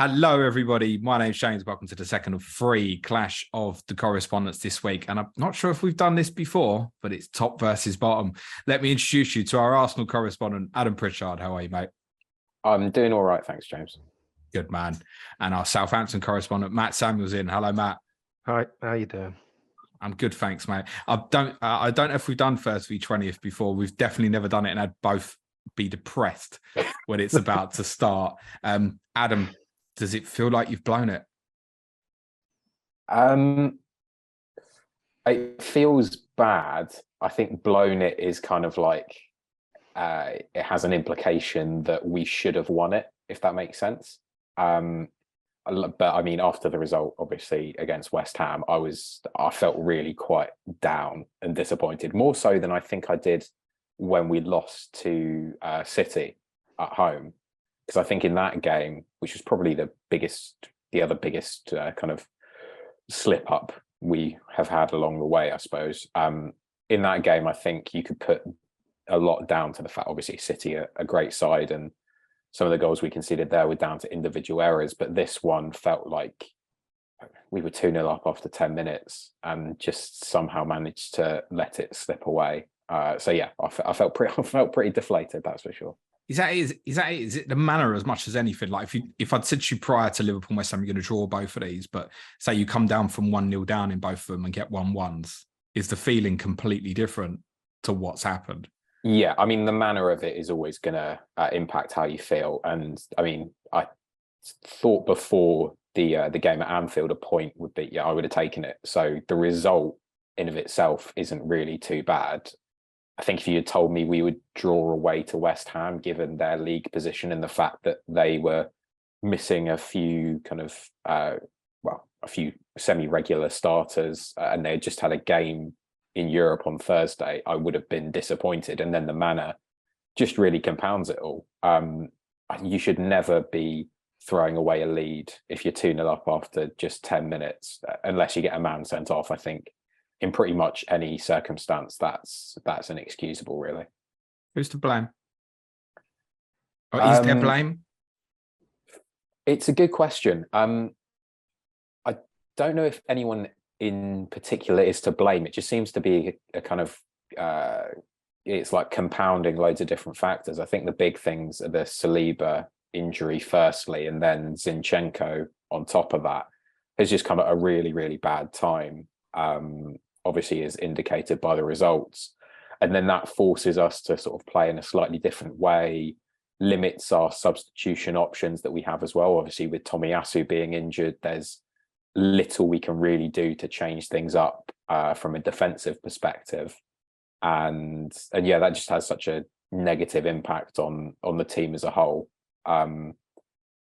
Hello, everybody. My name's James. Welcome to the second of three Clash of the Correspondents this week. And I'm not sure if we've done this before, but it's top versus bottom. Let me introduce you to our Arsenal correspondent, Adam Pritchard. How are you, mate? I'm doing all right, thanks, James. Good man. And our Southampton correspondent, Matt Samuels in. Hello, Matt. Hi, how you doing? I'm good, thanks, mate. I don't know if we've done first v 20th before. We've definitely never done it and had both be depressed when it's about to start. Adam, does it feel like you've blown it? It feels bad. I think blown it is kind of like it has an implication that we should have won it, if that makes sense. But I mean, after the result, obviously against West Ham, I felt really quite down and disappointed, more so than I think I did when we lost to City at home. Because I think in that game, which was probably the other biggest kind of slip up we have had along the way, I suppose. In that game, I think you could put a lot down to the fact, obviously, City are a great side, and some of the goals we conceded there were down to individual errors. But this one felt like we were 2-0 up after 10 minutes and just somehow managed to let it slip away. So yeah, I felt pretty deflated, that's for sure. Is it the manner as much as anything? Like if I'd said to you prior to Liverpool and West Ham, you're going to draw both of these, but say you come down from 1-0 down in both of them and get 1-1s, is the feeling completely different to what's happened? Yeah, I mean, the manner of it is always going to impact how you feel. And I mean, I thought before the game at Anfield, a point would be, I would have taken it. So the result in of itself isn't really too bad. I think if you had told me we would draw away to West Ham, given their league position and the fact that they were missing a few kind of, a few semi-regular starters, and they had just had a game in Europe on Thursday, I would have been disappointed. And then the manner just really compounds it all. You should never be throwing away a lead if you're 2-0 up after just 10 minutes, unless you get a man sent off. I think in pretty much any circumstance, that's inexcusable, really. Who's to blame? Or is there blame? It's a good question. I don't know if anyone in particular is to blame. It just seems to be a kind of, it's like compounding loads of different factors. I think the big things are the Saliba injury firstly, and then Zinchenko on top of that has just come at a really, really bad time. Obviously is indicated by the results. And then that forces us to sort of play in a slightly different way, limits our substitution options that we have as well. Obviously with Tomiyasu being injured, there's little we can really do to change things up from a defensive perspective. And yeah, that just has such a negative impact on the team as a whole. And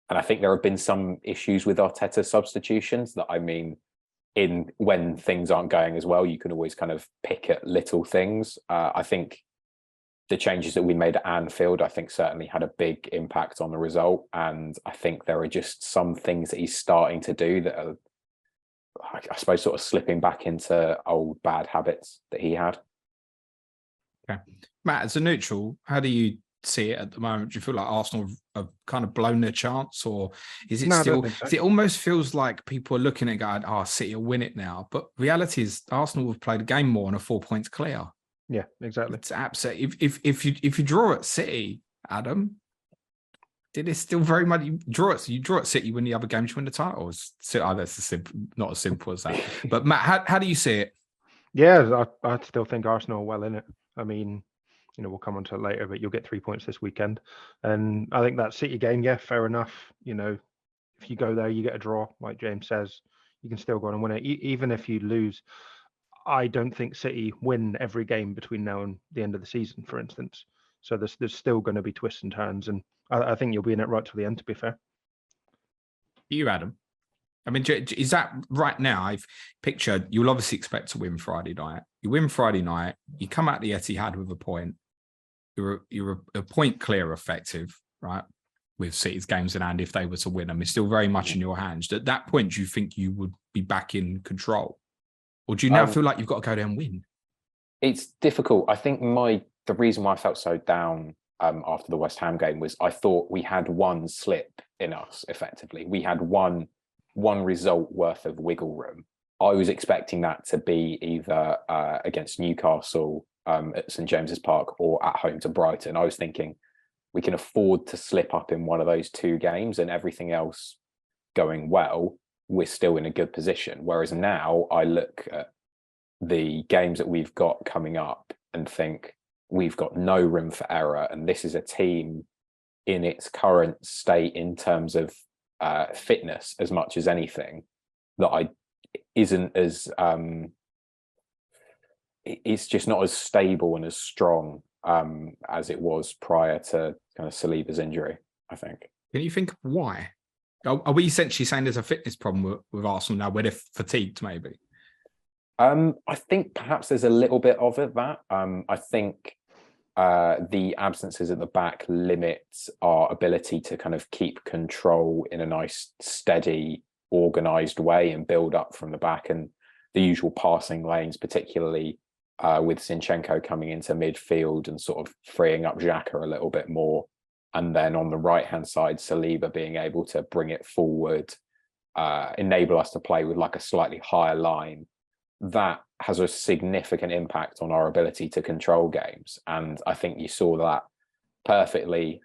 I think there have been some issues with Arteta's substitutions that, I mean, when things aren't going as well, you can always kind of pick at little things. I think the changes that we made at Anfield, I think certainly had a big impact on the result. And I think there are just some things that he's starting to do that are, I suppose, sort of slipping back into old bad habits that he had. Okay. Matt, as a neutral, how do you see it at the moment? Do you feel like Arsenal have kind of blown their chance, or is it still? So. It almost feels like people are looking at going, "Oh, City will win it now," but reality is Arsenal have played a game more and are 4 points clear. Yeah, exactly. It's absolutely. If you draw at City, Adam, did it still very much you draw at City, win the other games, you win the title? That's not as simple as that. But Matt, how do you see it? Yeah, I still think Arsenal are well in it. I mean, we'll come on to it later, but you'll get 3 points this weekend. And I think that City game, yeah, fair enough. If you go there, you get a draw, like James says, you can still go on and win it. Even if you lose, I don't think City win every game between now and the end of the season, for instance. So there's still going to be twists and turns. And I think you'll be in it right till the end, to be fair. You, Adam? I mean, is that right now? I've pictured you'll obviously expect to win Friday night. You win Friday night, you come out the Etihad with a point. You're a point clear effective, right? With City's games in hand, if they were to win them, it's still very much in your hands. At that point, do you think you would be back in control? Or do you now feel like you've got to go there and win? It's difficult. I think the reason why I felt so down after the West Ham game was I thought we had one slip in us. Effectively, we had one result worth of wiggle room. I was expecting that to be either against Newcastle at St James's Park or at home to Brighton. I was thinking we can afford to slip up in one of those two games, and everything else going well, we're still in a good position. Whereas now I look at the games that we've got coming up and think we've got no room for error, and this is a team in its current state in terms of fitness as much as anything that isn't as it's just not as stable and as strong as it was prior to kind of Saliba's injury, I think. Can you think of why? Are we essentially saying there's a fitness problem with Arsenal now, where they're fatigued, maybe? I think perhaps there's a little bit of it that. I think the absences at the back limit our ability to kind of keep control in a nice, steady, organised way and build up from the back, and the usual passing lanes, particularly with Zinchenko coming into midfield and sort of freeing up Xhaka a little bit more. And then on the right-hand side, Saliba being able to bring it forward, enable us to play with like a slightly higher line. That has a significant impact on our ability to control games. And I think you saw that perfectly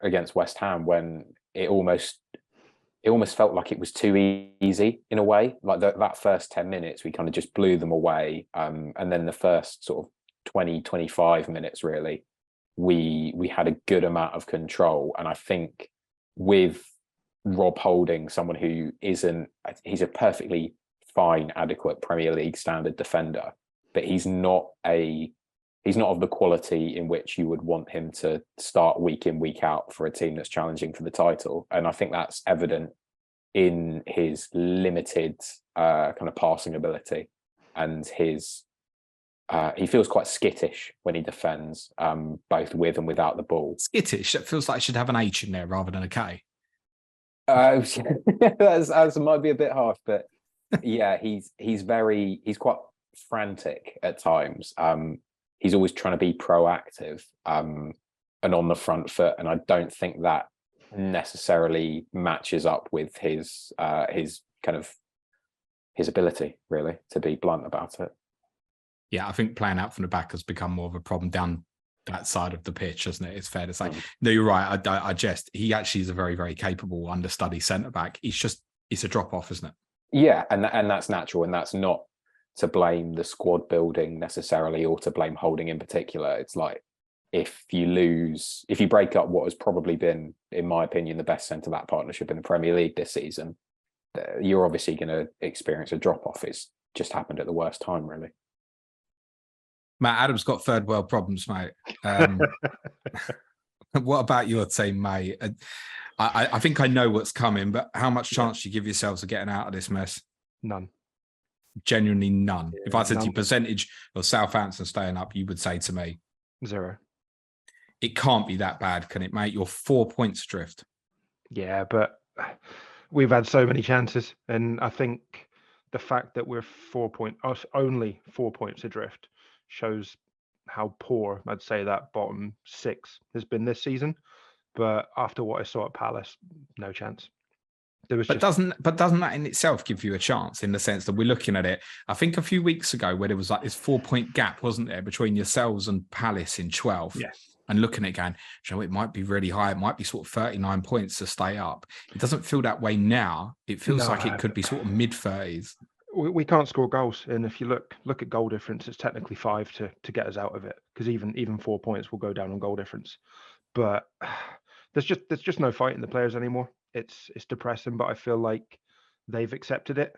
against West Ham, when it almost felt like it was too easy in a way. Like that first 10 minutes, we kind of just blew them away. And then the first sort of 20, 25 minutes, really, we had a good amount of control. And I think with Rob Holding, someone who he's a perfectly fine, adequate Premier League standard defender, but he's not of the quality in which you would want him to start week in, week out for a team that's challenging for the title. And I think that's evident in his limited kind of passing ability, and his he feels quite skittish when he defends, both with and without the ball. Skittish? That feels like it should have an H in there rather than a K. That might be a bit harsh, but yeah, he's quite frantic at times. He's always trying to be proactive and on the front foot, and I don't think that necessarily matches up with his ability, really, to be blunt about it. Yeah, I think playing out from the back has become more of a problem down that side of the pitch, isn't it? It's fair to say. No, you're right. I jest. He actually is a very, very capable understudy centre back. It's a drop off, isn't it? Yeah, and that's natural, and that's not to blame the squad building necessarily, or to blame Holding in particular. It's like if you break up what has probably been, in my opinion, the best centre back partnership in the Premier League this season, you're obviously going to experience a drop off. It's just happened at the worst time, really. Matt, Adam's got third world problems, mate. What about your team, mate? I think I know what's coming, but how much chance do you give yourselves of getting out of this mess? None. Genuinely none. Yeah, if I said none. to you percentage of Southampton staying up, you would say to me 0. It can't be that bad, can it, mate? You're 4 points adrift. Yeah, but we've had so many chances, and I think the fact that we're only 4 points adrift shows how poor I'd say that bottom 6 has been this season. But after what I saw at Palace, no chance. Doesn't that in itself give you a chance, in the sense that we're looking at it? I think a few weeks ago, where there was like this 4-point gap, wasn't there, between yourselves and Palace in 12th? Yes. And looking at it going, it might be really high. It might be sort of 39 points to stay up. It doesn't feel that way now. It feels like it could be sort of mid-30s. We can't score goals, and if you look at goal difference, it's technically 5 to get us out of it, because even 4 points will go down on goal difference. But there's just no fight in the players anymore. It's depressing, but I feel like they've accepted it.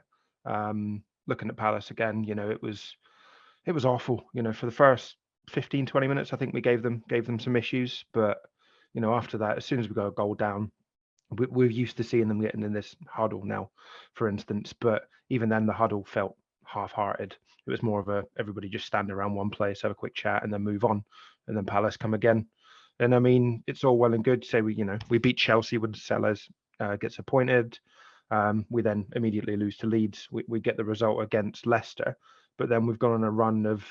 Looking at Palace again, it was awful. For the first 15, 20 minutes, I think we gave them some issues, but after that, as soon as we go a goal down, we're used to seeing them getting in this huddle now, for instance. But even then, the huddle felt half-hearted. It was more of everybody just stand around one place, have a quick chat, and then move on. And then Palace come again. And I mean, it's all well and good. Say we beat Chelsea when Sellers gets appointed. We then immediately lose to Leeds. We get the result against Leicester, but then we've gone on a run of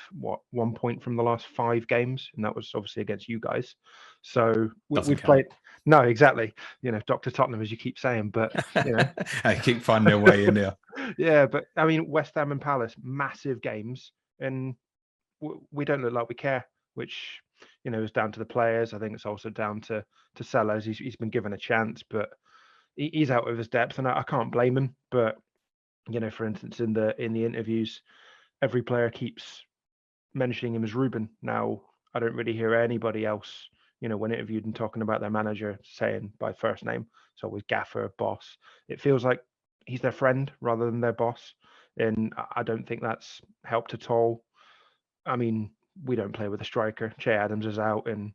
1 point from the last 5 games, and that was obviously against you guys. So we've played No, exactly. Dr. Tottenham, as you keep saying, but I keep finding their way in there. Yeah, but I mean, West Ham and Palace, massive games, and we don't look like we care, which is down to the players. I think it's also down to Sellers. He's been given a chance, but he's out of his depth, and I can't blame him. But for instance, in the interviews, every player keeps mentioning him as Ruben. Now, I don't really hear anybody else, when interviewed and talking about their manager, saying by first name. It's always Gaffer, boss. It feels like he's their friend rather than their boss, and I don't think that's helped at all. I mean, we don't play with a striker. Che Adams is out, and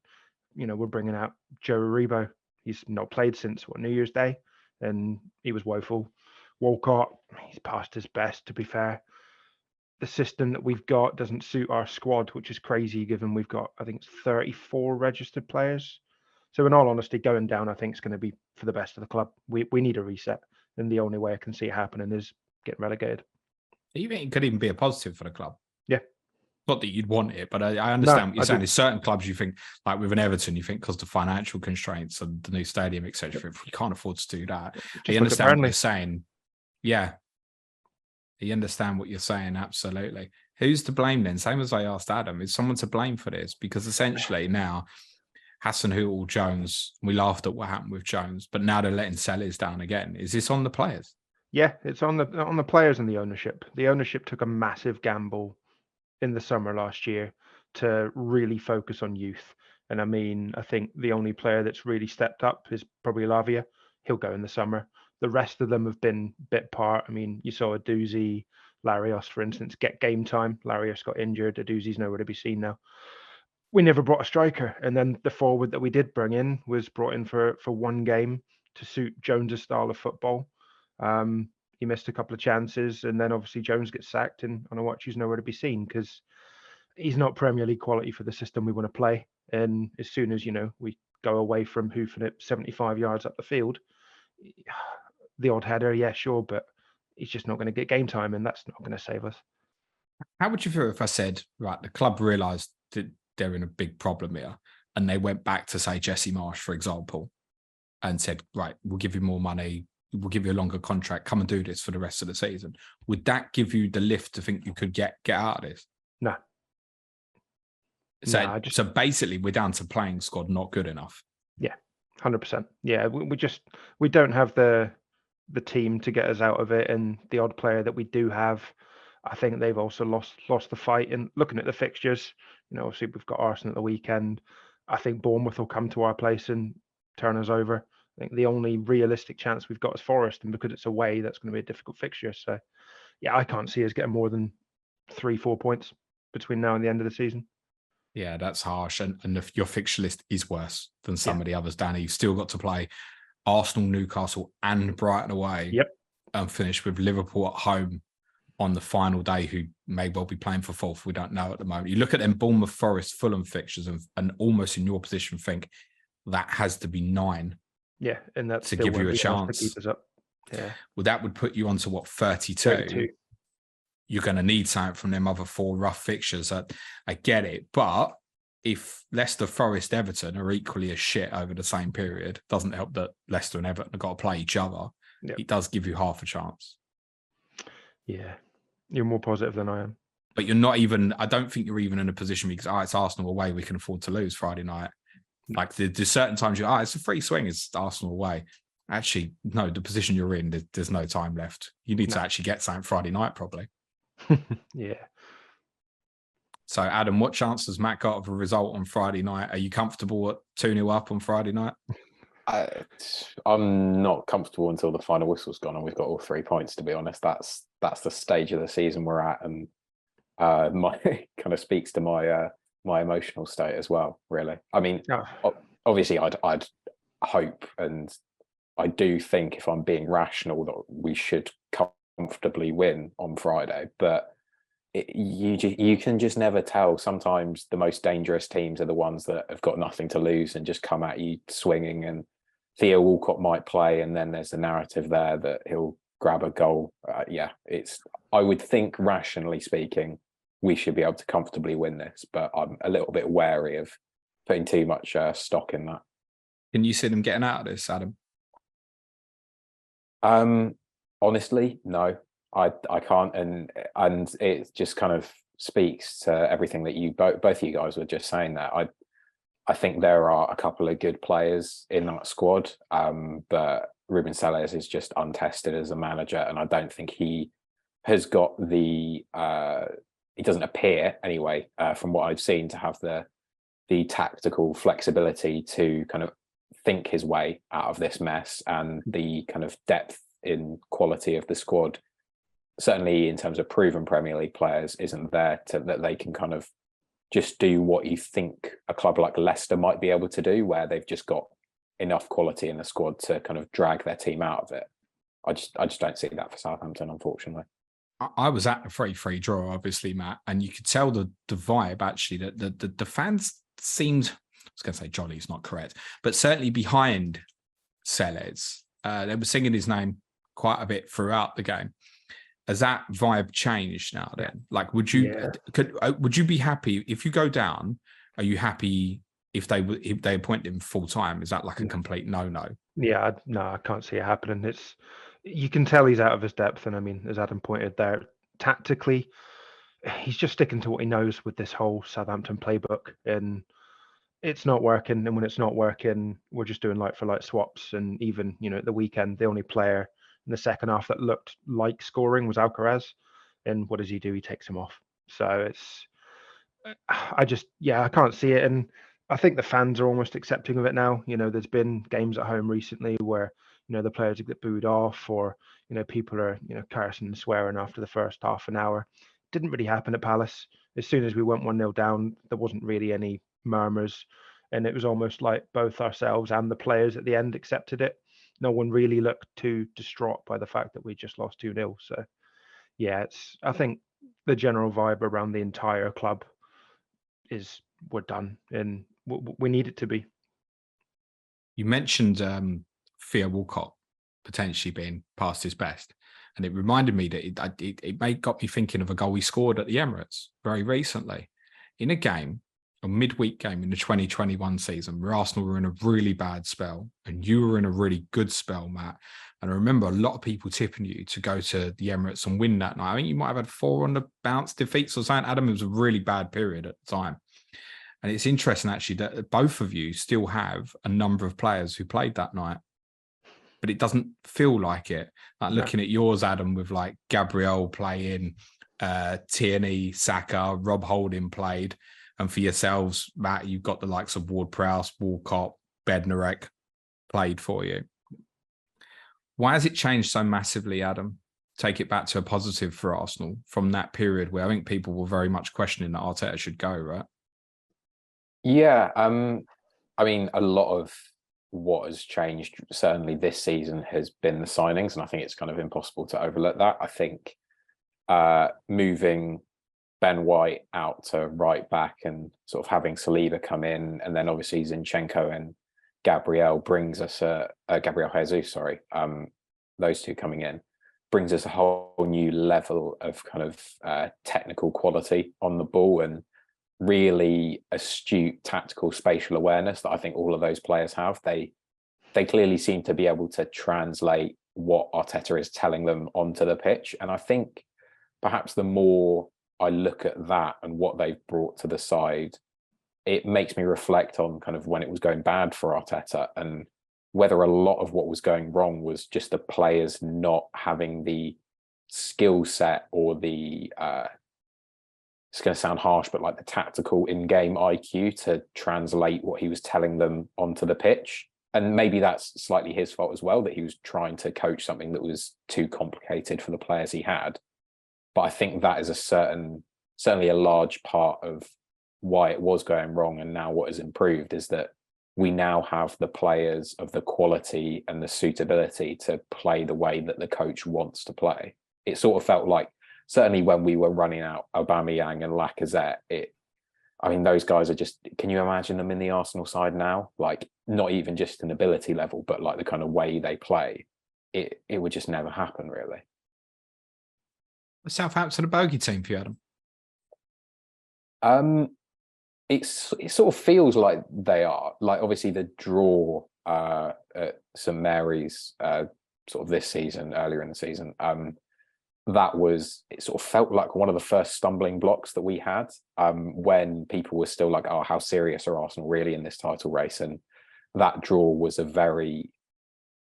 we're bringing out Joe Aribo. He's not played since New Year's Day, and he was woeful. Walcott, he's past his best, to be fair. The system that we've got doesn't suit our squad, which is crazy given we've got, I think, 34 registered players. So in all honesty, going down, I think, is going to be for the best of the club. We need a reset, and the only way I can see it happening is getting relegated. You think it could even be a positive for the club? Yeah. Not that you'd want it, but I understand what you're saying. There's certain clubs you think, like with an Everton, you think because of the financial constraints and the new stadium, etc., if we can't afford to do that. You understand what you're saying. Yeah. You understand what you're saying, absolutely. Who's to blame then? Same as I asked Adam, is someone to blame for this? Because essentially now, Hasenhüttl, Jones, we laughed at what happened with Jones, but now they're letting Sellers down again. Is this on the players? Yeah, it's on the players and the ownership. The ownership took a massive gamble in the summer last year to really focus on youth. And I mean, I think the only player that's really stepped up is probably Lavia. He'll go in the summer. The rest of them have been bit part. I mean, you saw Adouzi, Larios, for instance, get game time. Larios got injured. Adouzi's nowhere to be seen now. We never brought a striker. And then the forward that we did bring in was brought in for one game to suit Jones's style of football. He missed a couple of chances, and then obviously Jones gets sacked, and on a watch he's nowhere to be seen because he's not Premier League quality for the system we want to play. And as soon as we go away from hoofing it 75 yards up the field, the odd header, yeah, sure, but he's just not going to get game time, and that's not going to save us. How would you feel if I said, right, the club realised that they're in a big problem here, and they went back to, say, Jesse Marsh, for example, and said, right, we'll give you more money, we'll give you a longer contract, come and do this for the rest of the season. Would that give you the lift to think you could get out of this? No. So basically, we're down to playing squad not good enough. Yeah, 100%. Yeah, we don't have the team to get us out of it, and the odd player that we do have, I think they've also lost the fight. And looking at the fixtures, obviously we've got Arsenal at the weekend. I think Bournemouth will come to our place and turn us over. I think the only realistic chance we've got is Forest, and because it's away, that's going to be a difficult fixture. So, yeah, I can't see us getting more than 3-4 points between now and the end of the season. Yeah, that's harsh. And your fixture list is worse than some of the others, Danny. You've still got to play Arsenal, Newcastle, and Brighton away. Yep. And finish with Liverpool at home on the final day, who may well be playing for fourth. We don't know at the moment. You look at them Bournemouth, Forest, Fulham fixtures, and almost in your position think that has to be 9. Yeah, and that's to give you a chance. To keep us up. Yeah. Well, that would put you onto 32. You're going to need something from them other 4 rough fixtures. I get it, but if Leicester, Forest, Everton are equally as shit over the same period, doesn't help that Leicester and Everton have got to play each other. Yep. It does give you half a chance. Yeah, you're more positive than I am. But you're not even. I don't think you're even in a position because it's Arsenal away. We can afford to lose Friday night. Like there's certain times it's a free swing. It's Arsenal away. Actually, no. The position you're in, there's no time left. You need to actually get something Friday night, probably. Yeah. So, Adam, what chance does Matt got of a result on Friday night? Are you comfortable at 2-0 up on Friday night? I'm not comfortable until the final whistle's gone and we've got all 3 points, to be honest. That's the stage of the season we're at, and my kind of speaks to my emotional state as well, really. I mean, obviously I'd hope, and I do think, if I'm being rational, that we should comfortably win on Friday, but you can just never tell. Sometimes the most dangerous teams are the ones that have got nothing to lose and just come at you swinging, and Theo Walcott might play, and then there's the narrative there that he'll grab a goal. I would think, rationally speaking, we should be able to comfortably win this, but I'm a little bit wary of putting too much stock in that. Can you see them getting out of this, Adam? Honestly, no, I can't, and it just kind of speaks to everything that you both of you guys were just saying there. I think there are a couple of good players in that squad, but Ruben Selles is just untested as a manager, and I don't think he has got the he doesn't appear anyway, from what I've seen, to have the tactical flexibility to kind of think his way out of this mess, and the kind of depth in quality of the squad, certainly in terms of proven Premier League players, isn't there that they can kind of just do what you think a club like Leicester might be able to do, where they've just got enough quality in the squad to kind of drag their team out of it. I just don't see that for Southampton, unfortunately. I was at the 3-3 draw, obviously, Matt, and you could tell the vibe, actually, that the fans seemed, I was going to say jolly is not correct, but certainly behind Selles. They were singing his name quite a bit throughout the game. Has that vibe changed now then? Like, would you be happy if you go down? Are you happy if they appoint him full time? Is that like a complete no? Yeah, no, I can't see it happening. You can tell he's out of his depth, and I mean, as Adam pointed there, tactically, he's just sticking to what he knows with this whole Southampton playbook, and it's not working. And when it's not working, we're just doing like for like swaps. And even, at the weekend, the only player in the second half that looked like scoring was Alcaraz. And what does he do? He takes him off. So I can't see it. And I think the fans are almost accepting of it now. There's been games at home recently where, the players get booed off, or, people are, cursing and swearing after the first half an hour. Didn't really happen at Palace. As soon as we went 1-0 down, there wasn't really any murmurs, and it was almost like both ourselves and the players at the end accepted it. No one really looked too distraught by the fact that we just lost 2-0. So yeah, I think the general vibe around the entire club is we're done, and we need it to be. You mentioned Theo Walcott potentially being past his best, and it reminded me that it got me thinking of a goal he scored at the Emirates very recently in a midweek game in the 2021 season, where Arsenal were in a really bad spell and you were in a really good spell, Matt. And I remember a lot of people tipping you to go to the Emirates and win that night. I think you might have had 4 on the bounce defeats or something. Adam, it was a really bad period at the time. And it's interesting, actually, that both of you still have a number of players who played that night, but it doesn't feel like it. Like looking at yours, Adam, with like Gabriel playing, Tierney, Saka, Rob Holding played. And for yourselves, Matt, you've got the likes of Ward-Prowse, Walcott, Bednarek played for you. Why has it changed so massively, Adam? Take it back to a positive for Arsenal from that period where I think people were very much questioning that Arteta should go, right? Yeah, I mean, a lot of what has changed, certainly this season, has been the signings, and I think it's kind of impossible to overlook that. I think moving Ben White out to right back and sort of having Saliba come in, and then obviously Zinchenko and Gabriel brings us Gabriel Jesus, those two coming in brings us a whole new level of kind of technical quality on the ball, and really astute tactical spatial awareness that I think all of those players have. They clearly seem to be able to translate what Arteta is telling them onto the pitch, and I think perhaps the more I look at that and what they've brought to the side, it makes me reflect on kind of when it was going bad for Arteta, and whether a lot of what was going wrong was just the players not having the skill set or the it's going to sound harsh, but like the tactical in-game IQ to translate what he was telling them onto the pitch. And maybe that's slightly his fault as well, that he was trying to coach something that was too complicated for the players he had. But I think that is certainly a large part of why it was going wrong. And now what has improved is that we now have the players of the quality and the suitability to play the way that the coach wants to play. It sort of felt like, certainly when we were running out Aubameyang and Lacazette, those guys are just, can you imagine them in the Arsenal side now? Like, not even just an ability level, but like the kind of way they play, it would just never happen, really. Was Southampton a bogey team for you, Adam? It sort of feels like they are. Like, obviously the draw at St Mary's sort of this season, earlier in the season, it sort of felt like one of the first stumbling blocks that we had, when people were still like, oh, how serious are Arsenal really in this title race? And that draw was a very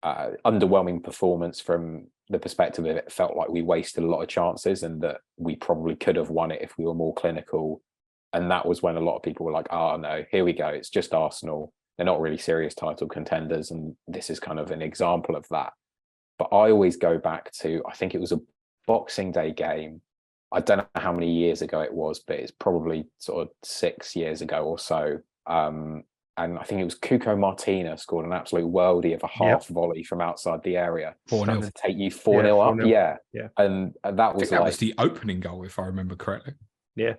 underwhelming performance from the perspective of it felt like we wasted a lot of chances and that we probably could have won it if we were more clinical. And that was when a lot of people were like, oh no, here we go, it's just Arsenal, they're not really serious title contenders, and this is kind of an example of that. But I always go back to, I think it was a Boxing Day game, I don't know how many years ago it was, but it's probably sort of 6 years ago or so, and I think it was Cuco Martina scored an absolute worldie of a half volley from outside the area 4-0 to take you 4-0 up. 4-0. Yeah. And that was that was the opening goal, if I remember correctly. Yeah.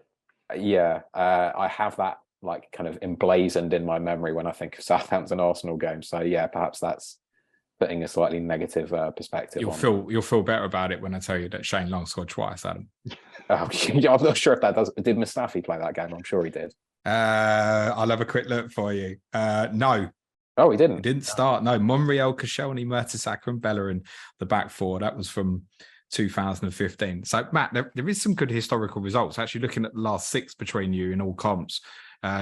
I have that like kind of emblazoned in my memory when I think of Southampton Arsenal games. So yeah, perhaps that's putting a slightly negative perspective. You'll feel better about it when I tell you that Shane Long scored twice, Adam. I'm not sure if that does. Did Mustafi play that game? I'm sure he did. I'll have a quick look for you. No. Oh, he didn't. He didn't start. No, Monreal, Koscielny, Mertesacker, and Bella in the back four. That was from 2015. So, Matt, there is some good historical results. Actually, looking at the last 6 between you in all comps,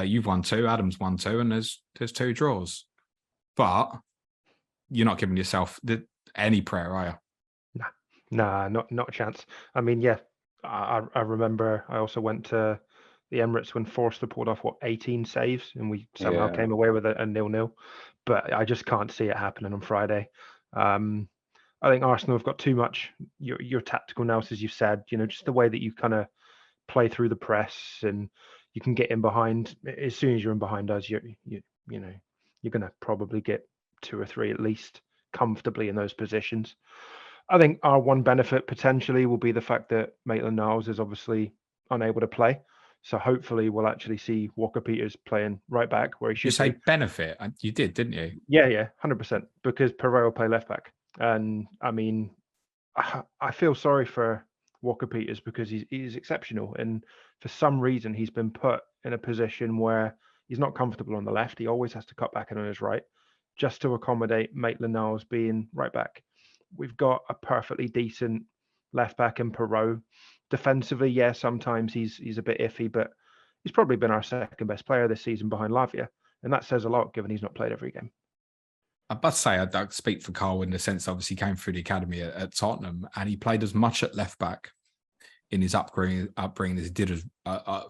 you've won 2, Adam's won 2, and there's 2 draws. But you're not giving yourself any prayer, are you? Nah, not a chance. I mean, yeah, I remember I also went to the Emirates when Forster pulled off 18 saves, and we somehow came away with a 0-0. But I just can't see it happening on Friday. I think Arsenal have got too much. Your tactical analysis, as you said, just the way that you kind of play through the press and you can get in behind. As soon as you're in behind us, you're going to probably get 2 or 3 at least comfortably in those positions. I think our one benefit potentially will be the fact that Maitland-Niles is obviously unable to play. So hopefully we'll actually see Walker-Peters playing right back where he should. You say benefit? You did, didn't you? Yeah, 100%. Because Perot will play left back. And I mean, I feel sorry for Walker-Peters because he's exceptional. And for some reason, he's been put in a position where he's not comfortable on the left. He always has to cut back in on his right just to accommodate Maitland-Niles being right back. We've got a perfectly decent left back in Perot. Defensively, yeah, sometimes he's a bit iffy, but he's probably been our second best player this season behind Lavia. And that says a lot given he's not played every game. I must say, I don't speak for Carl in the sense, obviously, he came through the academy at Tottenham and he played as much at left back in his upbringing as he did as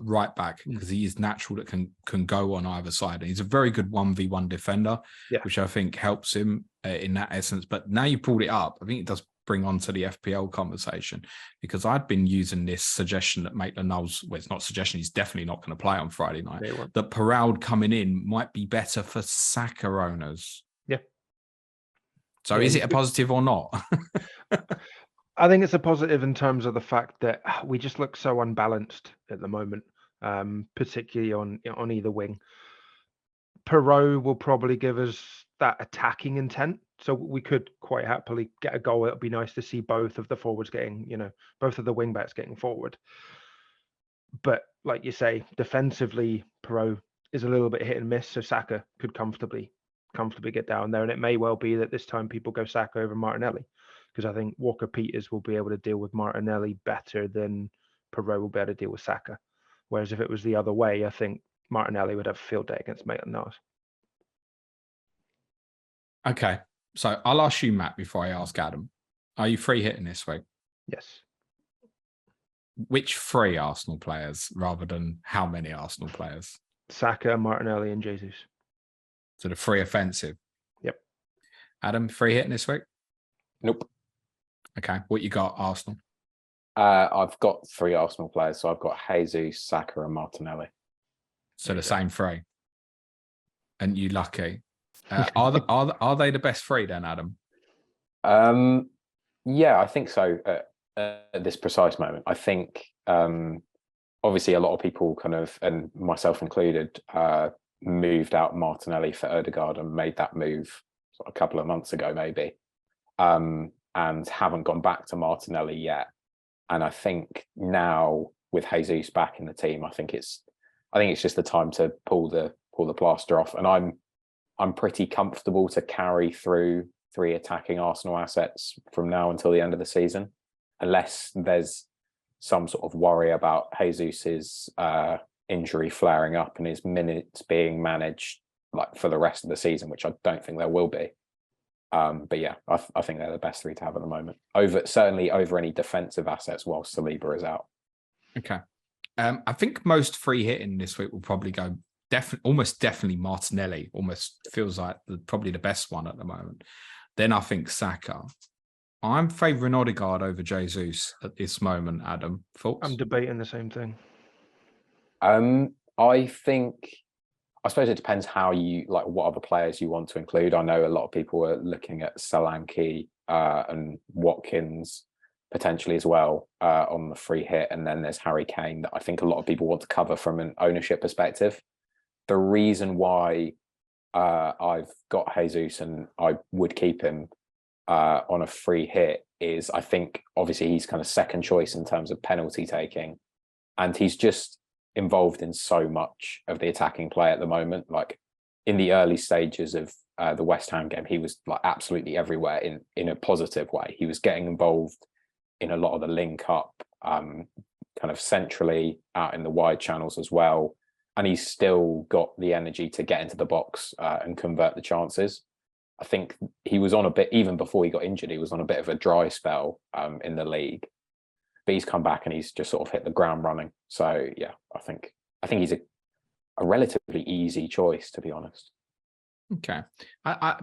right back, because he is natural that can go on either side. And he's a very good 1v1 defender, which I think helps him in that essence. But now you pulled it up, I think it does bring on to the FPL conversation, because I'd been using this suggestion that Maitland-Niles, well, it's not suggestion, he's definitely not going to play on Friday night, that Perraud coming in might be better for Saka owners. Yeah. So is it a positive or not? I think it's a positive in terms of the fact that we just look so unbalanced at the moment, particularly on either wing. Perraud will probably give us that attacking intent, so we could quite happily get a goal. It would be nice to see both of the forwards getting, both of the wing backs getting forward. But like you say, defensively, Perraud is a little bit hit and miss, so Saka could comfortably get down there. And it may well be that this time people go Saka over Martinelli, because I think Walker-Peters will be able to deal with Martinelli better than Perraud will be able to deal with Saka. Whereas if it was the other way, I think Martinelli would have a field day against Maitland-Niles. Okay, so I'll ask you, Matt, before I ask Adam. Are you free hitting this week? Yes. Which 3 Arsenal players rather than how many Arsenal players? Saka, Martinelli, and Jesus. So the 3 offensive. Yep. Adam, free hitting this week? Nope. Okay, what you got, Arsenal? I've got 3 Arsenal players, so I've got Jesus, Saka, and Martinelli. So the same 3. And you lucky. Are they the best 3 then, Adam? Yeah, I think so. At this precise moment, I think obviously a lot of people kind of, and myself included, moved out Martinelli for Odegaard and made that move a couple of months ago, maybe, and haven't gone back to Martinelli yet. And I think now with Jesus back in the team, I think it's just the time to pull the plaster off. And I'm I'm pretty comfortable to carry through 3 attacking Arsenal assets from now until the end of the season, unless there's some sort of worry about Jesus's injury flaring up and his minutes being managed like for the rest of the season, which I don't think there will be. But yeah, I think they're the best 3 to have at the moment. Certainly over any defensive assets whilst Saliba is out. Okay. I think most free hitting this week will probably go almost definitely Martinelli. Almost feels like probably the best one at the moment. Then I think Saka. I'm favouring Odegaard over Jesus at this moment, Adam. Thoughts? I'm debating the same thing. I suppose it depends how what other players you want to include. I know a lot of people are looking at Solanke and Watkins potentially as well on the free hit. And then there's Harry Kane that I think a lot of people want to cover from an ownership perspective. The reason why I've got Jesus and I would keep him on a free hit is I think obviously he's kind of second choice in terms of penalty taking, and he's just involved in so much of the attacking play at the moment. Like in the early stages of the West Ham game, he was like absolutely everywhere in a positive way. He was getting involved in a lot of the link up, kind of centrally out in the wide channels as well. And he's still got the energy to get into the box and convert the chances. I think he was on a bit, even before he got injured, he was on a bit of a dry spell in the league. But he's come back and he's just sort of hit the ground running. So yeah, I think he's a relatively easy choice, to be honest. Okay.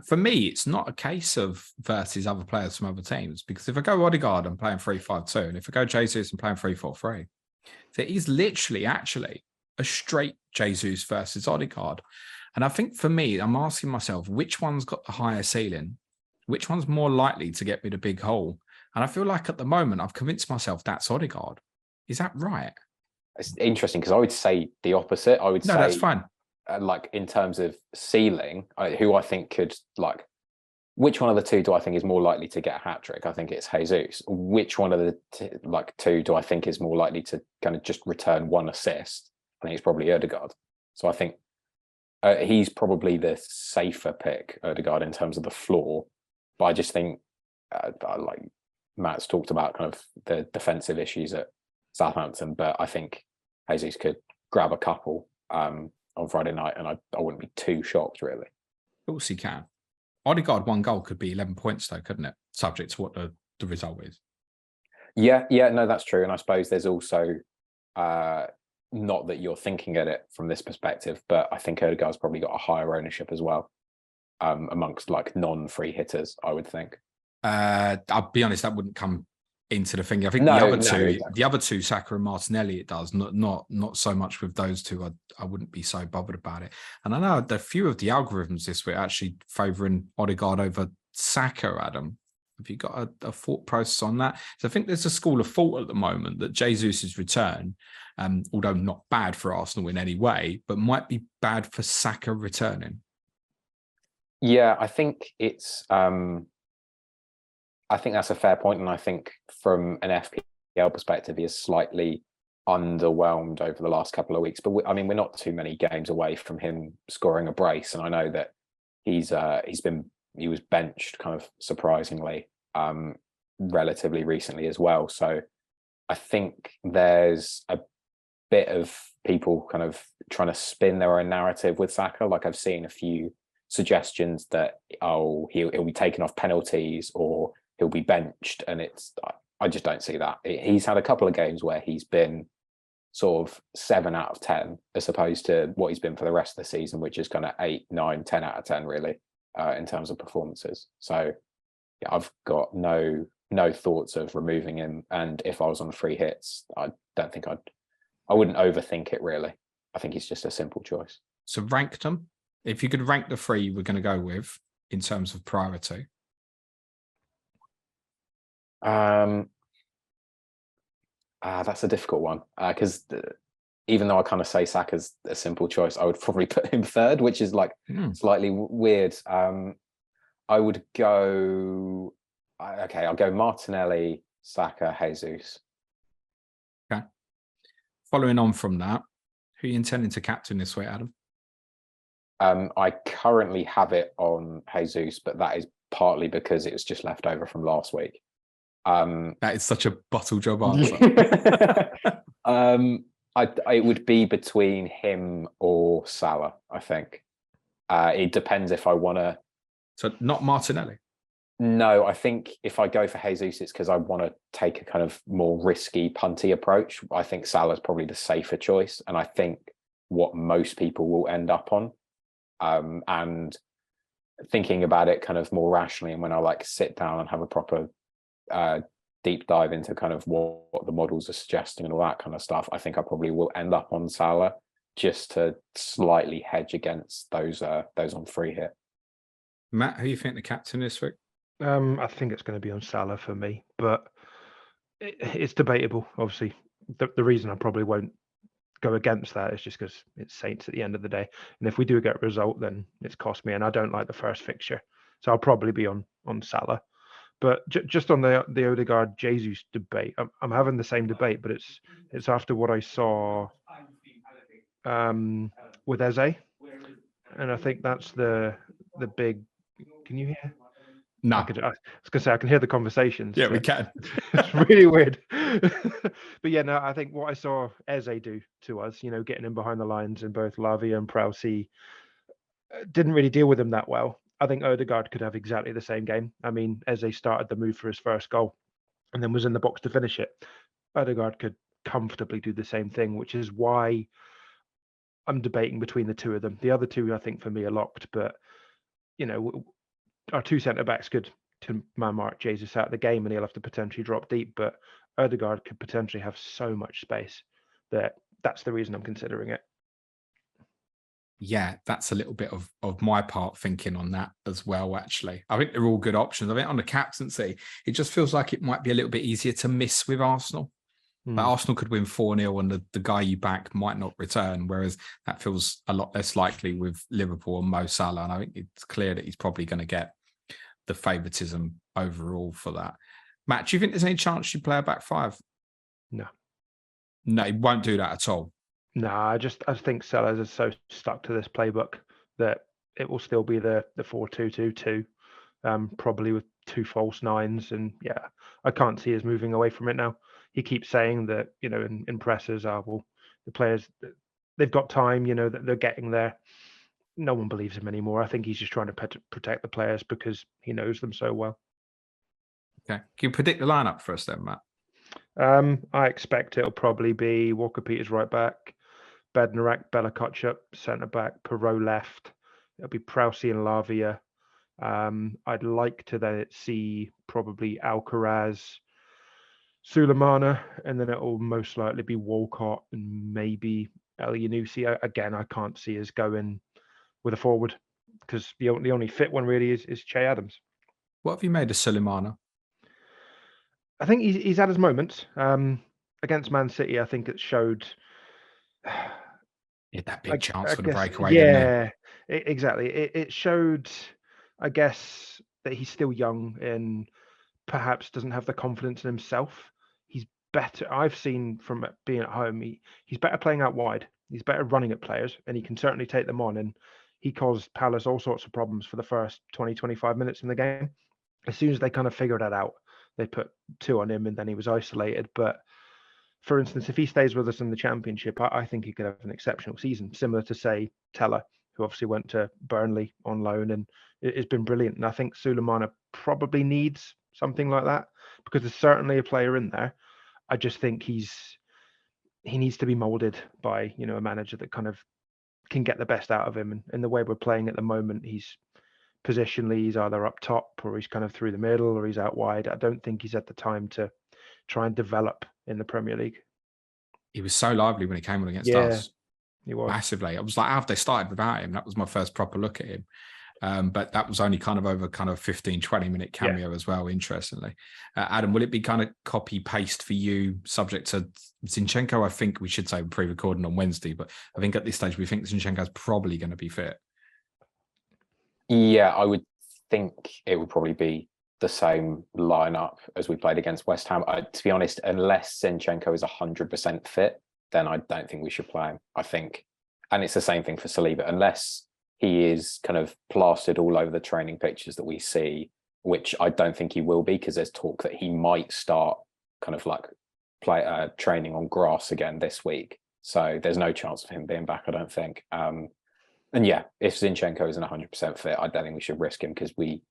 For me, it's not a case of versus other players from other teams, because if I go Odegaard, I'm playing 3-5-2, and if I go Jesus, I'm playing 3-4-3. So he's literally actually a straight Jesus versus Odegaard. And I think for me, I'm asking myself, which one's got the higher ceiling? Which one's more likely to get me the big hole? And I feel like at the moment, I've convinced myself that's Odegaard. Is that right? It's interesting because I would say the opposite. I would say that's fine. Like in terms of ceiling, who I think could like, which one of the 2 do I think is more likely to get a hat trick? I think it's Jesus. Which one of the 2 do I think is more likely to kind of just return 1 assist? I think it's probably Odegaard. So I think he's probably the safer pick, Odegaard, in terms of the floor. But I just think, like Matt's talked about, kind of the defensive issues at Southampton. But I think Jesus could grab a couple on Friday night, and I wouldn't be too shocked, really. Of course he can. Odegaard 1 goal could be 11 points, though, couldn't it? Subject to what the result is. Yeah, no, that's true. And I suppose there's also not that you're thinking at it from this perspective, but I think Odegaard's probably got a higher ownership as well amongst like non-free hitters, I would think. I'll be honest, that wouldn't come into the thing. I think the other two, Saka and Martinelli, it does. Not so much with those 2. I wouldn't be so bothered about it. And I know a few of the algorithms this week actually favouring Odegaard over Saka, Adam. Have you got a thought process on that? So I think there's a school of thought at the moment that Jesus' return, although not bad for Arsenal in any way, but might be bad for Saka returning. Yeah, I think it's I think that's a fair point, and I think from an FPL perspective, he is slightly underwhelmed over the last couple of weeks. But we're not too many games away from him scoring a brace, and I know that he was benched kind of surprisingly relatively recently as well. So I think there's a bit of people kind of trying to spin their own narrative with Saka. Like I've seen a few suggestions that he'll be taken off penalties or he'll be benched, and I just don't see that. He's had a couple of games where he's been sort of 7 out of 10 as opposed to what he's been for the rest of the season, which is kind of 8, 9, 10 out of 10 really in terms of performances. So yeah, I've got no thoughts of removing him, and if I was on free hits, I wouldn't overthink it really. I think he's just a simple choice. So rank them. If you could rank the 3 we're going to go with in terms of priority. That's a difficult one because even though I kind of say Saka's a simple choice, I would probably put him 3rd, which is like slightly weird. I would go. Okay, I'll go Martinelli, Saka, Jesus. Okay. Following on from that, who are you intending to captain this week, Adam? I currently have it on Jesus, but that is partly because it was just left over from last week. That is such a bottle job answer. It would be between him or Salah, I think. It depends if I want to. So not Martinelli. No, I think if I go for Jesus, it's because I want to take a kind of more risky, punty approach. I think Salah's probably the safer choice, and I think what most people will end up on. And thinking about it kind of more rationally, and when I like sit down and have a proper deep dive into kind of what the models are suggesting and all that kind of stuff, I think I probably will end up on Salah just to slightly hedge against those on free hit. Matt, who do you think the captain this week? I think it's going to be on Salah for me, but it's debatable. Obviously, the reason I probably won't go against that is just because it's Saints at the end of the day, and if we do get a result, then it's cost me, and I don't like the first fixture, so I'll probably be on Salah. But just on the Odegaard Jesus debate, I'm having the same debate, but it's after what I saw with Eze, and I think that's the big. Can you hear? No. I was going to say I can hear the conversations. Yeah, we can. It's really weird. But yeah, no, I think what I saw Eze do to us, getting in behind the lines in both Lavia and Prowse, didn't really deal with him that well. I think Odegaard could have exactly the same game. I mean, Eze started the move for his first goal and then was in the box to finish it. Odegaard could comfortably do the same thing, which is why I'm debating between the two of them. The other two, I think, for me are locked, but, our two centre-backs could mark Jesus out of the game and he'll have to potentially drop deep, but Odegaard could potentially have so much space that's the reason I'm considering it. Yeah, that's a little bit of my part thinking on that as well, actually. I think they're all good options. I think on the captaincy, it just feels like it might be a little bit easier to miss with Arsenal. But Arsenal could win 4-0 and the guy you back might not return, whereas that feels a lot less likely with Liverpool and Mo Salah. And I think it's clear that he's probably going to get the favouritism overall for that. Matt, do you think there's any chance you play a back five? No. No, he won't do that at all. No, I think Salah is so stuck to this playbook that it will still be the 4-2-2-2, probably with two false nines. And yeah, I can't see us moving away from it now. He keeps saying that, in pressers, the players, they've got time, that they're getting there. No one believes him anymore. I think he's just trying to protect the players because he knows them so well. Okay. Can you predict the lineup for us then, Matt? I expect it'll probably be Walker-Peters right back, Bednarek, Bella Kotchup, centre back, Perot left. It'll be Prowse and Lavia. I'd like to then see probably Alcaraz, Sulemana, and then it'll most likely be Walcott and maybe El Yanusi. Again, I can't see us going with a forward because the only fit one really is Che Adams. What have you made of Sulemana? I think he's had his moments. Against Man City, I think it showed. He had that big chance for the breakaway. Yeah, exactly. It showed, I guess, that he's still young and perhaps doesn't have the confidence in himself. He's better. I've seen from being at home, he's better playing out wide. He's better running at players, and he can certainly take them on. And he caused Palace all sorts of problems for the first 20, 25 minutes in the game. As soon as they kind of figured that out, they put two on him and then he was isolated. But for instance, if he stays with us in the Championship, I think he could have an exceptional season, similar to, say, Teller, who obviously went to Burnley on loan and it's been brilliant. And I think Sulemana probably needs something like that because there's certainly a player in there. I just think he needs to be molded by, a manager that kind of can get the best out of him. And the way we're playing at the moment, he's either up top or he's kind of through the middle or he's out wide. I don't think he's had the time to try and develop in the Premier League. He was so lively when he came on against us. He was. Massively. I was like, how have they started without him? That was my first proper look at him. But that was only kind of over 15, 20-minute cameo as well, interestingly. Adam, will it be kind of copy-paste for you, subject to Zinchenko? I think we should say we're pre-recording on Wednesday, but I think at this stage we think Zinchenko's probably going to be fit. Yeah, I would think it would probably be the same lineup as we played against West Ham. To be honest, unless Zinchenko is 100% fit, then I don't think we should play him, I think. And it's the same thing for Saliba. Unless he is kind of plastered all over the training pictures that we see, which I don't think he will be, because there's talk that he might start kind of like training on grass again this week. So there's no chance of him being back, I don't think. And yeah, if Zinchenko isn't 100% fit, I don't think we should risk him, because we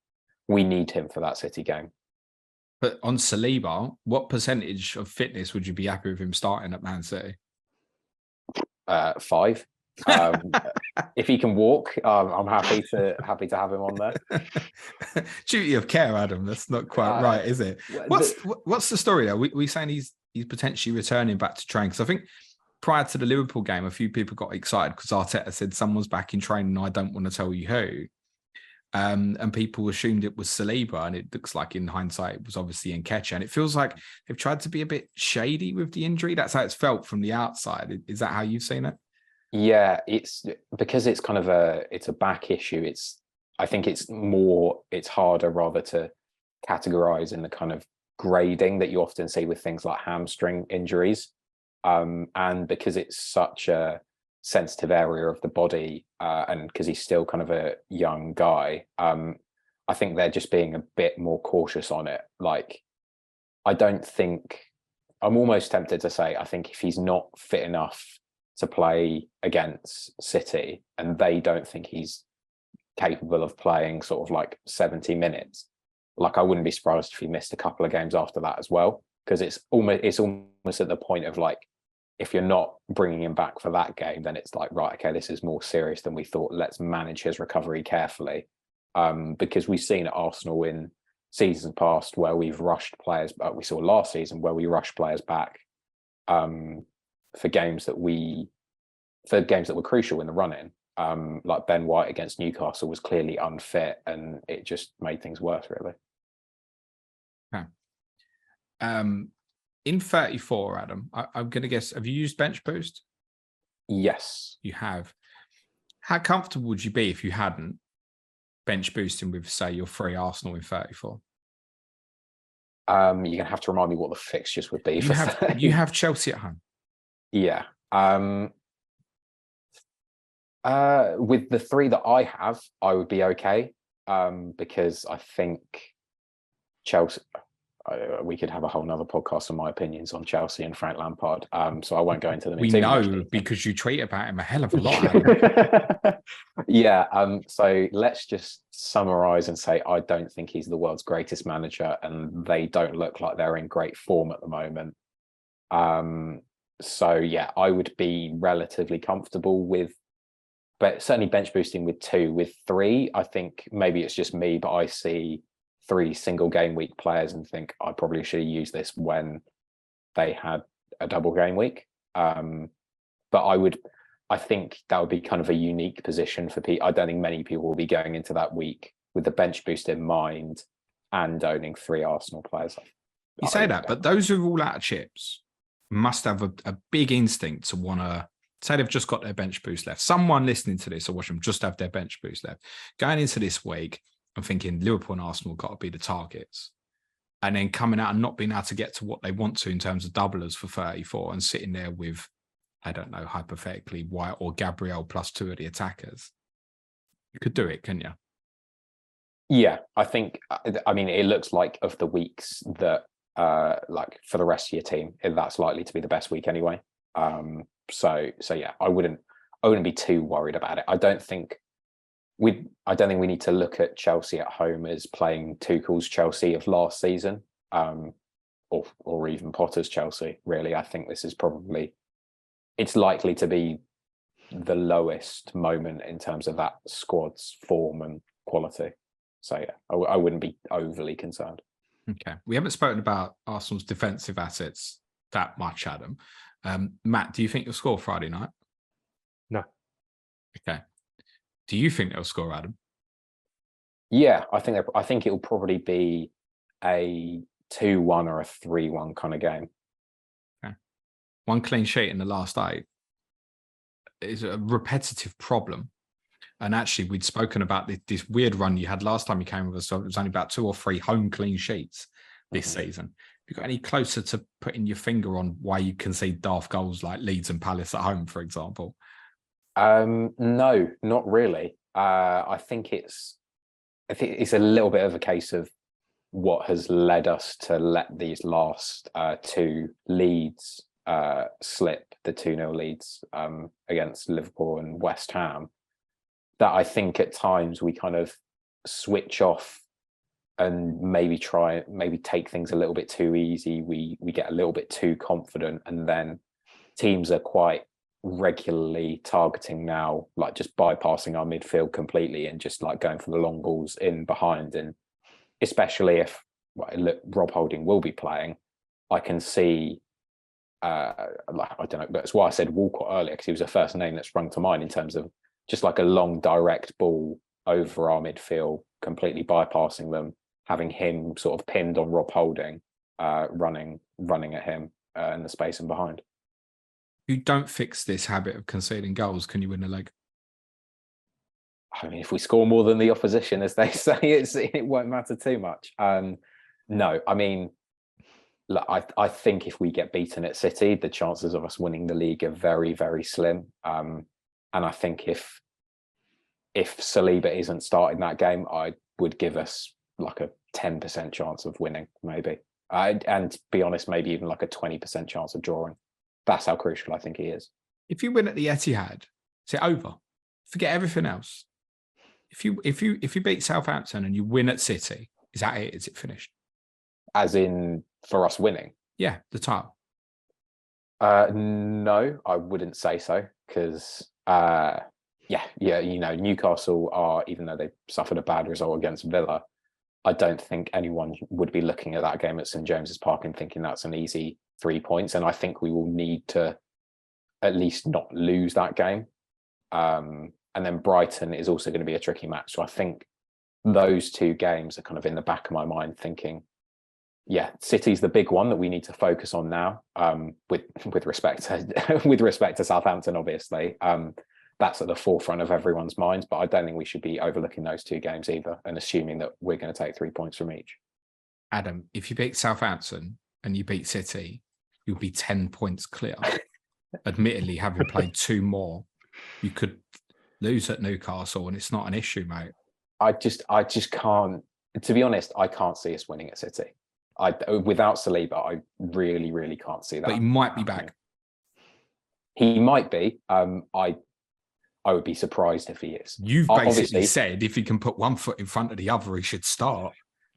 need him for that City game. But on Saliba, what percentage of fitness would you be happy with him starting at Man City? 5. If he can walk, I'm happy to have him on there. Duty of care, Adam. That's not quite right, is it? What's the story there? We saying he's potentially returning back to train, because I think prior to the Liverpool game, a few people got excited because Arteta said someone's back in training. I don't want to tell you who. And people assumed it was Saliba, and it looks like in hindsight it was obviously Nketiah. And it feels like they've tried to be a bit shady with the injury. That's how it's felt from the outside. Is that how you've seen it? Yeah, it's because it's kind of a back issue. I think it's harder rather to categorize in the kind of grading that you often see with things like hamstring injuries. And because it's such a sensitive area of the body, and because he's still kind of a young guy, I think they're just being a bit more cautious on it. Like, I'm almost tempted to say, I think if he's not fit enough to play against City, and they don't think he's capable of playing sort of like 70 minutes, like I wouldn't be surprised if he missed a couple of games after that as well, because it's almost at the point of like, if you're not bringing him back for that game, then it's like, right, okay, this is more serious than we thought. Let's manage his recovery carefully, because we've seen at Arsenal in seasons past where we've rushed players. We saw last season where we rushed players back for games that were crucial in the run-in. Like Ben White against Newcastle was clearly unfit, and it just made things worse, really. Okay. In 34, Adam, I'm going to guess, have you used Bench Boost? Yes. You have. How comfortable would you be if you hadn't bench boosting with, say, your free Arsenal in 34? You're going to have to remind me what the fixtures would be. You have Chelsea at home. Yeah. With the 3 that I have, I would be okay, because I think Chelsea... we could have a whole nother podcast on my opinions on Chelsea and Frank Lampard. So I won't go into them. We know, because you tweet about him a hell of a lot. Yeah. So let's just summarize and say, I don't think he's the world's greatest manager, and they don't look like they're in great form at the moment. So yeah, I would be relatively comfortable with, but certainly bench boosting with 2. With 3, I think maybe it's just me, but I see 3 single game week players and think I probably should have used this when they had a double game week. But I think that would be kind of a unique position for people. I don't think many people will be going into that week with the bench boost in mind and owning 3 Arsenal players. You say that, but those who are all out of chips must have a big instinct to want to say they've just got their bench boost left. Someone listening to this or watching them just have their bench boost left. Going into this week, I'm thinking Liverpool and Arsenal got to be the targets. And then coming out and not being able to get to what they want to in terms of doublers for 34 and sitting there with, I don't know, hypothetically, White or Gabriel plus 2 of the attackers. You could do it, couldn't you? Yeah, I think, I mean, it looks like of the weeks that, like for the rest of your team, that's likely to be the best week anyway. So yeah, I wouldn't be too worried about it. I don't think we need to look at Chelsea at home as playing Tuchel's Chelsea of last season, or even Potter's Chelsea. Really, I think this is it's likely to be the lowest moment in terms of that squad's form and quality. So yeah, I wouldn't be overly concerned. Okay, we haven't spoken about Arsenal's defensive assets that much, Adam. Matt, do you think you'll score Friday night? No. Okay. Do you think they'll score, Adam? Yeah, I think it'll probably be a 2-1 or a 3-1 kind of game. Okay. 1 clean sheet in the last 8 is a repetitive problem. And actually, we'd spoken about this weird run you had last time you came with us. So it was only about 2 or 3 home clean sheets this season. Have you got any closer to putting your finger on why you concede daft goals like Leeds and Palace at home, for example? No, not really. I think it's a little bit of a case of what has led us to let these last two leads slip, the 2-0 leads against Liverpool and West Ham, that I think at times we kind of switch off and maybe take things a little bit too easy. We get a little bit too confident, and then teams are quite regularly targeting now, like just bypassing our midfield completely and just like going for the long balls in behind. And especially if Rob Holding will be playing, I can see I don't know, that's why I said Walcott earlier, because he was the first name that sprung to mind in terms of just like a long direct ball over our midfield, completely bypassing them, having him sort of pinned on Rob Holding, running at him in the space and behind. You don't fix this habit of conceding goals, can you win a leg? I mean, if we score more than the opposition, as they say, it won't matter too much. No, I mean, look, I think if we get beaten at City, the chances of us winning the league are very, very slim. And I think if Saliba isn't starting that game, I would give us like a 10% chance of winning, maybe. And to be honest, maybe even like a 20% chance of drawing. That's how crucial I think he is. If you win at the Etihad, is it over? Forget everything else. If you beat Southampton and you win at City, is that it? Is it finished? As in for us winning? Yeah, the title. No, I wouldn't say so, because Newcastle are, even though they suffered a bad result against Villa, I don't think anyone would be looking at that game at St James's Park and thinking that's an easy 3 points. And I think we will need to at least not lose that game. And then Brighton is also going to be a tricky match. So I think those two games are kind of in the back of my mind thinking, yeah, City's the big one that we need to focus on now, with respect to Southampton, obviously. That's at the forefront of everyone's minds, but I don't think we should be overlooking those two games either and assuming that we're going to take 3 points from each. Adam, if you beat Southampton and you beat City, you'll be 10 points clear. Admittedly, having played two more, you could lose at Newcastle and it's not an issue, mate. I just can't, to be honest, I can't see us winning at City. Without Saliba, I really, really can't see that. But he might be back. He might be. I would be surprised if he is. You've basically said if he can put one foot in front of the other, he should start.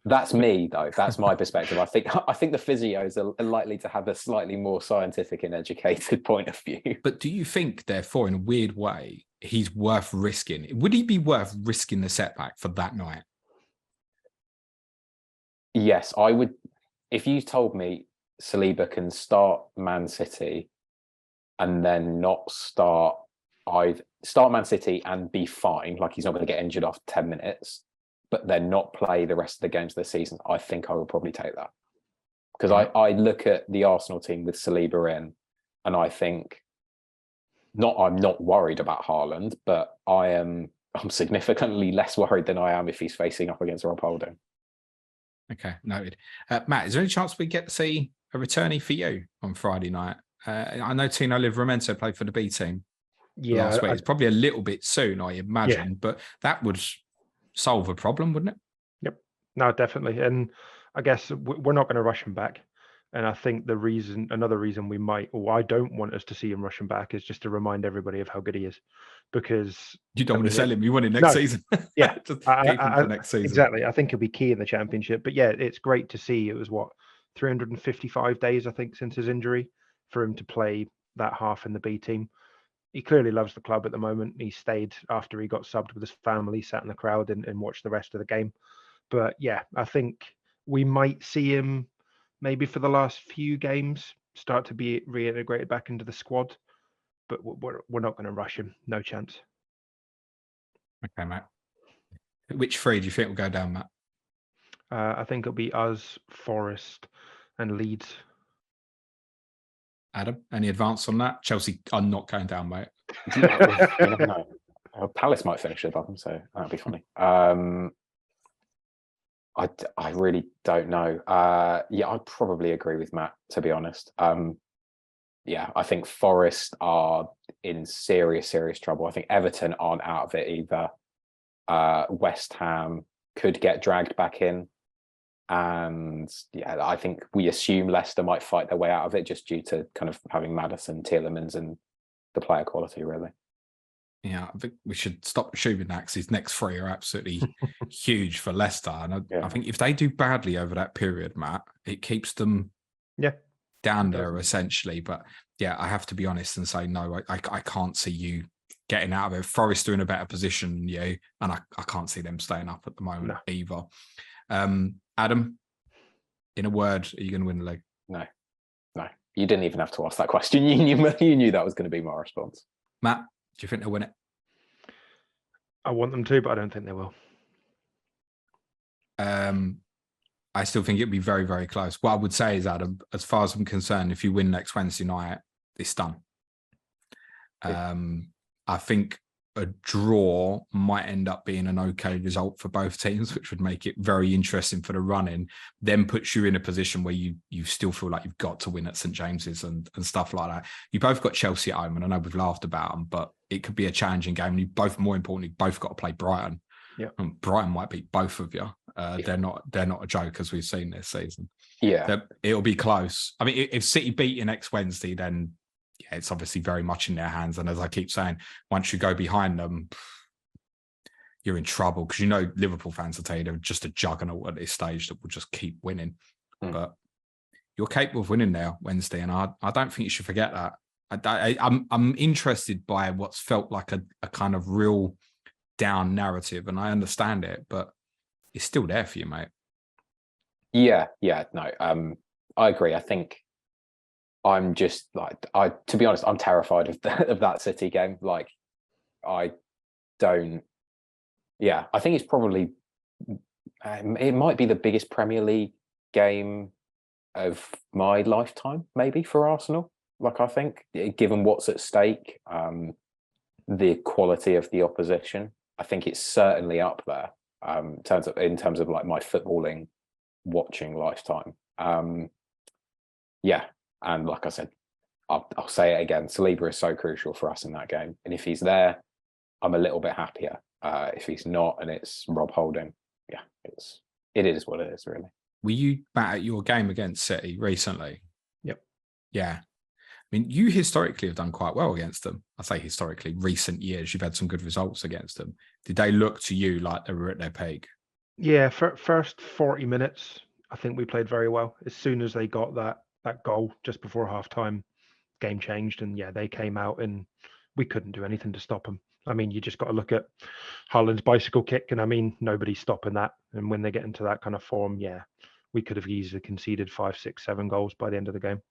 That's me, though. That's my perspective. I think the physios are likely to have a slightly more scientific and educated point of view. But do you think, therefore, in a weird way, he's worth risking? Would he be worth risking the setback for that night? Yes, I would. If you told me Saliba can start Man City and then not start Man City and be fine, like he's not going to get injured after 10 minutes, but then not play the rest of the games of the season, I think I would probably take that. Because I look at the Arsenal team with Saliba in, and I think I'm not worried about Haaland, but I'm significantly less worried than I am if he's facing up against Rob Holding. Okay, noted. Matt, is there any chance we get to see a returnee for you on Friday night? I know Tino Livramento played for the B team last week. It's probably a little bit soon, I imagine, but that would solve a problem, wouldn't it? Yep, no, definitely. And I guess we're not going to rush him back. And I think another reason we might, or I don't want us to see him rushing back, is just to remind everybody of how good he is. Because you don't want to sell him, you want him next season. Yeah, just keep him for next season. Exactly. I think he'll be key in the championship. But yeah, it's great to see. It was 355 days, I think, since his injury for him to play that half in the B team. He clearly loves the club at the moment. He stayed after he got subbed with his family, sat in the crowd and watched the rest of the game. But yeah, I think we might see him maybe for the last few games start to be reintegrated back into the squad. But we're not going to rush him. No chance. Okay, Matt. Which three do you think will go down, Matt? I think it'll be us, Forest, and Leeds. Adam, any advance on that? Chelsea are not going down, mate. You never know. Palace might finish above them, so that'd be funny. I really don't know. Yeah, I'd probably agree with Matt, to be honest. Yeah, I think Forest are in serious trouble. I think Everton aren't out of it either. West Ham could get dragged back in. And yeah, I think we assume Leicester might fight their way out of it just due to kind of having Maddison, Tielemans, and the player quality, really. Yeah, I think we should stop assuming that, because his next three are absolutely huge for Leicester. And I think if they do badly over that period, Matt, it keeps them down there essentially. But yeah, I have to be honest and say, no, I can't see you getting out of it. Forest are in a better position than you, and I can't see them staying up at the moment either. Adam, in a word, are you going to win the league? No. You didn't even have to ask that question. You knew that was going to be my response. Matt, do you think they'll win it? I want them to, but I don't think they will. I still think it'd be very, very close. What I would say is, Adam, as far as I'm concerned, if you win next Wednesday night, it's done. I think a draw might end up being an okay result for both teams, which would make it very interesting for the run-in, then puts you in a position where you still feel like you've got to win at St James's and stuff like that. You both got Chelsea at home, and I know we've laughed about them, but it could be a challenging game. You both, more importantly, both got to play Brighton. Yeah, and Brighton might beat both of you. They're not a joke, as we've seen this season. Yeah, it'll be close. I mean, if City beat you next Wednesday, then yeah, it's obviously very much in their hands. And as I keep saying, once you go behind them, you're in trouble, because you know Liverpool fans will tell you they're just a juggernaut at this stage that will just keep winning. But you're capable of winning there Wednesday, and I don't think you should forget that. I'm interested by what's felt like a kind of real down narrative, and I understand it, but it's still there for you, mate. Yeah, no, I agree. I think I'm just like, to be honest, I'm terrified of that City game. Like, I think it's probably, it might be the biggest Premier League game of my lifetime, maybe, for Arsenal. Like, I think, given what's at stake, the quality of the opposition, I think it's certainly up there in terms of like my footballing watching lifetime. And like I said, I'll say it again, Saliba is so crucial for us in that game. And if he's there, I'm a little bit happier. If he's not, and it's Rob Holding, it is what it is, really. Were you back at your game against City recently? Yep. Yeah. I mean, you historically have done quite well against them. I say historically, recent years, you've had some good results against them. Did they look to you like they were at their peak? Yeah, first 40 minutes, I think we played very well. As soon as they got that goal just before half-time, game changed, and yeah, they came out and we couldn't do anything to stop them. I mean, you just got to look at Haaland's bicycle kick, and I mean, nobody's stopping that. And when they get into that kind of form, yeah, we could have easily conceded 5, 6, 7 goals by the end of the game.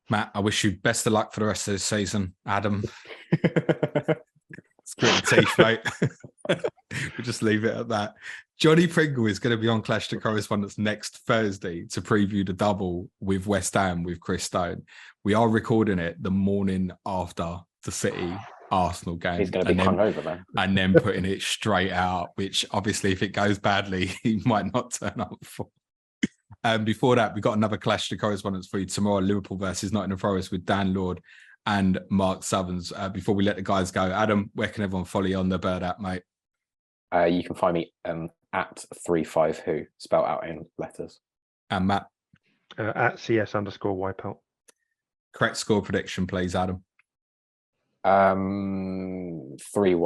Matt, I wish you best of luck for the rest of this season. Adam, it's gritty teeth, mate. We'll just leave it at that. Johnny Pringle is going to be on Clash to Correspondents next Thursday to preview the double with West Ham with Chris Stone. We are recording it the morning after the City Arsenal game. He's going to be hungover, man. And then putting it straight out, which obviously, if it goes badly, he might not turn up for. Before that, we've got another Clash to Correspondents for you tomorrow. Liverpool versus Nottingham Forest with Dan Lord and Mark Southerns. Before we let the guys go, Adam, where can everyone follow you on the Bird app, mate? You can find me at 35who, spelled out in letters. And Matt? At CS_wipeout. Correct score prediction, please, Adam. 3-1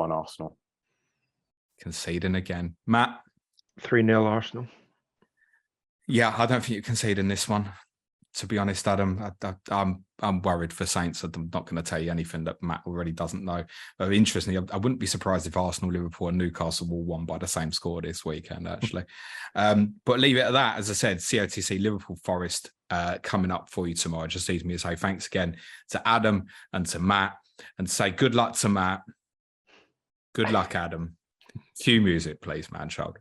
Arsenal. Conceding again. Matt? 3-0 Arsenal. Yeah, I don't think you're conceding this one. To be honest, Adam, I'm worried for Saints. I'm not going to tell you anything that Matt already doesn't know. But interestingly, I wouldn't be surprised if Arsenal, Liverpool and Newcastle all won by the same score this weekend, actually. But leave it at that. As I said, COTC, Liverpool Forest coming up for you tomorrow. It just leaves me to say thanks again to Adam and to Matt, and say good luck to Matt. Good luck, Adam. Cue music, please, man child.